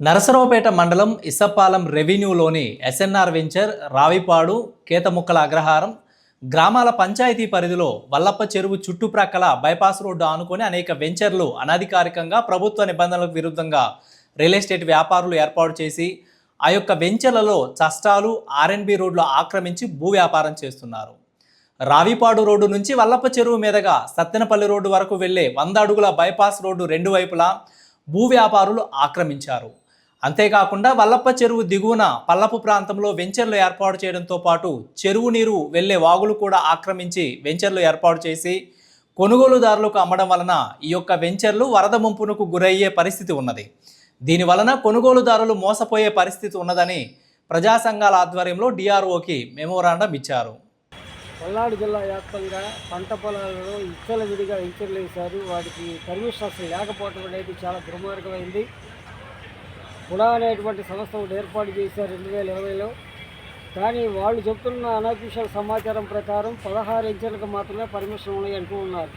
నరసరావుపేట మండలం ఇసప్పాలెం రెవెన్యూలోని SNR venture, Ravipadu, కేతముక్కల అగ్రహారం గ్రామాల పంచాయతీ పరిధిలో వల్లప్ప చెరువు చుట్టుప్రక్కల బైపాస్ రోడ్డు ఆనుకొని అనేక వెంచర్లు అనధికారికంగా ప్రభుత్వ నిబంధనలకు విరుద్ధంగా రియల్ ఎస్టేట్ వ్యాపారులు ఏర్పాటు చేసి ఆ యొక్క వెంచర్లలో చష్టాలు ఆర్ఎన్బి రోడ్లు ఆక్రమించి భూ వ్యాపారం చేస్తున్నారు. రావిపాడు రోడ్డు నుంచి వల్లప్ప చెరువు మీదుగా సత్తెనపల్లి రోడ్డు వరకు వెళ్లే 100 అడుగుల బైపాస్ రోడ్డు రెండు వైపులా భూ వ్యాపారులు ఆక్రమించారు. అంతేకాకుండా వల్లప్ప చెరువు దిగువన పల్లపు ప్రాంతంలో వెంచర్లు ఏర్పాటు చేయడంతో పాటు చెరువు నీరు వెళ్లే వాగులు కూడా ఆక్రమించి వెంచర్లు ఏర్పాటు చేసి కొనుగోలుదారులకు అమ్మడం వలన ఈ యొక్క వెంచర్లు వరద ముంపునకు గురయ్యే పరిస్థితి ఉన్నది. దీని వలన కొనుగోలుదారులు మోసపోయే పరిస్థితి ఉన్నదని ప్రజా సంఘాల ఆధ్వర్యంలో డిఆర్ఓకి మెమోరాండం ఇచ్చారు. పల్నాడు జిల్లా వ్యాప్తంగా పంట పొలాలలో ఇచ్చల విడిగా వెంచర్లు వేశారు. వాటికి పర్మిషన్ అసలు లేకపోవడం అనేది చాలా దుర్మార్గమైంది. పుడా అనేటువంటి సంస్థ ఒకటి ఏర్పాటు చేశారు 2020లో. కానీ వాళ్ళు చెప్తున్న అనఫీషియల్ సమాచారం ప్రకారం 16 వెంచర్లకు మాత్రమే పర్మిషన్ ఉన్నాయి అంటూ ఉన్నారు.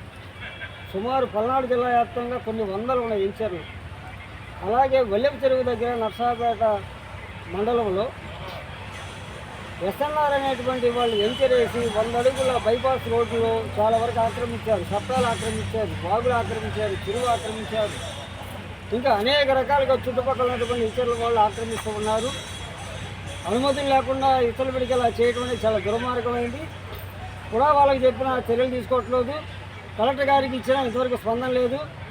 సుమారు పల్నాడు జిల్లా వ్యాప్తంగా కొన్ని వందలు ఉన్నాయి వెంచర్లు. అలాగే వల్లెపు చెరువు దగ్గర నర్సాపేట మండలంలో ఎస్ఎన్ఆర్ అనేటువంటి వాళ్ళు వెంచర్ వేసి 100 అడుగుల బైపాస్ రోడ్డులో చాలా వరకు ఆక్రమించారు. చట్టాలు ఆక్రమించారు, వాగులు ఆక్రమించారు, చెరువు ఆక్రమించారు. ఇంకా అనేక రకాలుగా చుట్టుపక్కల ఉన్నటువంటి ఇతరుల వాళ్ళు ఆక్రమిస్తూ ఉన్నారు. అనుమతులు లేకుండా ఇతరుల విడికి అలా చేయడం అనేది చాలా దుర్మార్గమైంది. కూడా వాళ్ళకి చెప్పిన చర్యలు తీసుకోవట్లేదు. కలెక్టర్ గారికి ఇచ్చినా ఇంతవరకు స్పందన లేదు.